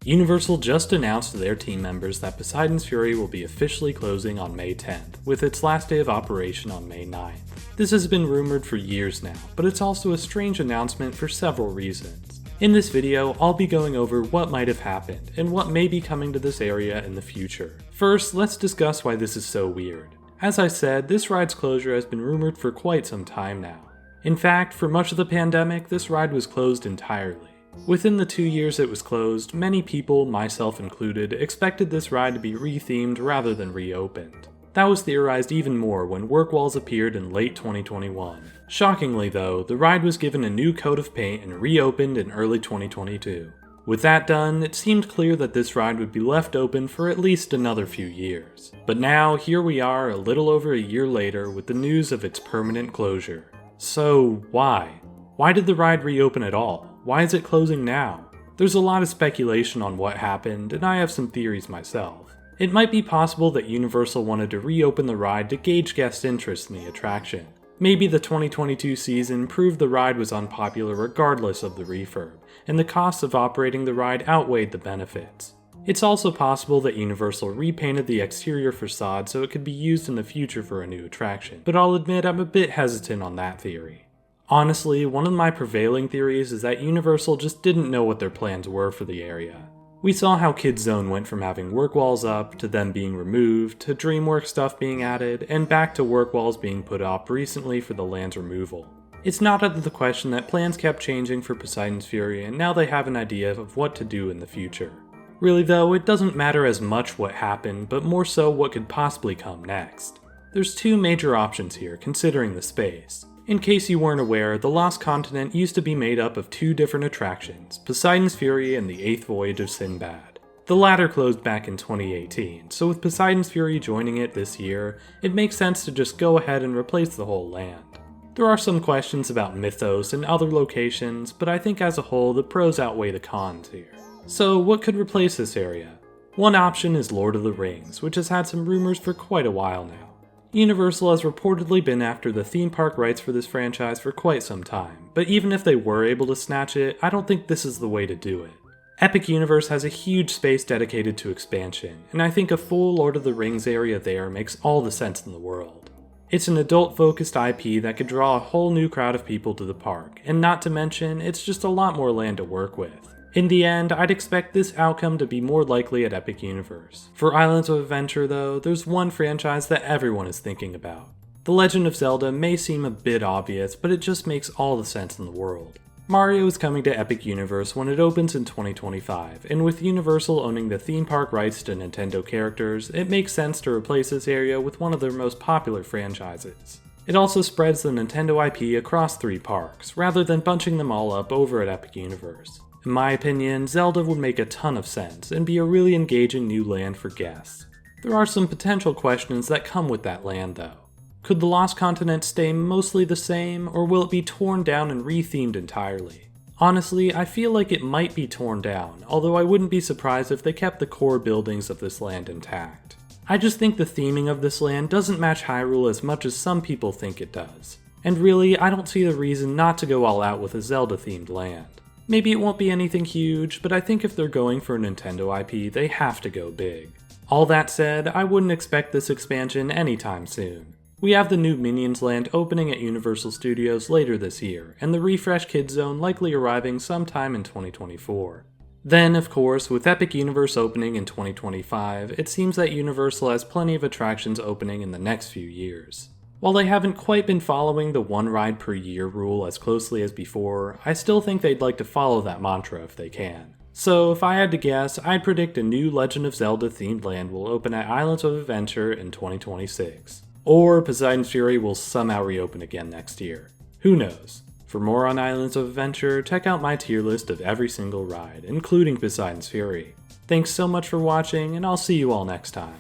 Universal just announced to their team members that Poseidon's Fury will be officially closing on May 10th, with its last day of operation on May 9th. This has been rumored for years now, but it's also a strange announcement for several reasons. In this video, I'll be going over what might have happened, and what may be coming to this area in the future. First, let's discuss why this is so weird. As I said, this ride's closure has been rumored for quite some time now. In fact, for much of the pandemic, this ride was closed entirely. Within the 2 years it was closed, many people, myself included, expected this ride to be rethemed rather than reopened. That was theorized even more when work walls appeared in late 2021. Shockingly though, the ride was given a new coat of paint and reopened in early 2022. With that done, it seemed clear that this ride would be left open for at least another few years. But now, here we are a little over a year later with the news of its permanent closure. So, why? Why did the ride reopen at all? Why is it closing now? There's a lot of speculation on what happened, and I have some theories myself. It might be possible that Universal wanted to reopen the ride to gauge guest interest in the attraction. Maybe the 2022 season proved the ride was unpopular regardless of the refurb, and the costs of operating the ride outweighed the benefits. It's also possible that Universal repainted the exterior facade so it could be used in the future for a new attraction, but I'll admit I'm a bit hesitant on that theory. Honestly, one of my prevailing theories is that Universal just didn't know what their plans were for the area. We saw how Kids Zone went from having work walls up, to them being removed, to DreamWorks stuff being added, and back to work walls being put up recently for the land's removal. It's not out of the question that plans kept changing for Poseidon's Fury, and now they have an idea of what to do in the future. Really though, it doesn't matter as much what happened, but more so what could possibly come next. There's two major options here, considering the space. In case you weren't aware, the Lost Continent used to be made up of two different attractions, Poseidon's Fury and the Eighth Voyage of Sinbad. The latter closed back in 2018, so with Poseidon's Fury joining it this year, it makes sense to just go ahead and replace the whole land. There are some questions about Mythos and other locations, but I think as a whole the pros outweigh the cons here. So what could replace this area? One option is Lord of the Rings, which has had some rumors for quite a while now. Universal has reportedly been after the theme park rights for this franchise for quite some time, but even if they were able to snatch it, I don't think this is the way to do it. Epic Universe has a huge space dedicated to expansion, and I think a full Lord of the Rings area there makes all the sense in the world. It's an adult-focused IP that could draw a whole new crowd of people to the park, and not to mention, it's just a lot more land to work with. In the end, I'd expect this outcome to be more likely at Epic Universe. For Islands of Adventure though, there's one franchise that everyone is thinking about. The Legend of Zelda may seem a bit obvious, but it just makes all the sense in the world. Mario is coming to Epic Universe when it opens in 2025, and with Universal owning the theme park rights to Nintendo characters, it makes sense to replace this area with one of their most popular franchises. It also spreads the Nintendo IP across 3 parks, rather than bunching them all up over at Epic Universe. In my opinion, Zelda would make a ton of sense and be a really engaging new land for guests. There are some potential questions that come with that land though. Could the Lost Continent stay mostly the same, or will it be torn down and rethemed entirely? Honestly, I feel like it might be torn down, although I wouldn't be surprised if they kept the core buildings of this land intact. I just think the theming of this land doesn't match Hyrule as much as some people think it does. And really, I don't see the reason not to go all out with a Zelda-themed land. Maybe it won't be anything huge, but I think if they're going for a Nintendo IP, they have to go big. All that said, I wouldn't expect this expansion anytime soon. We have the new Minions Land opening at Universal Studios later this year, and the refreshed Kids Zone likely arriving sometime in 2024. Then, of course, with Epic Universe opening in 2025, it seems that Universal has plenty of attractions opening in the next few years. While they haven't quite been following the one ride per year rule as closely as before, I still think they'd like to follow that mantra if they can. So if I had to guess, I'd predict a new Legend of Zelda themed land will open at Islands of Adventure in 2026. Or Poseidon's Fury will somehow reopen again next year. Who knows? For more on Islands of Adventure, check out my tier list of every single ride, including Poseidon's Fury. Thanks so much for watching, and I'll see you all next time.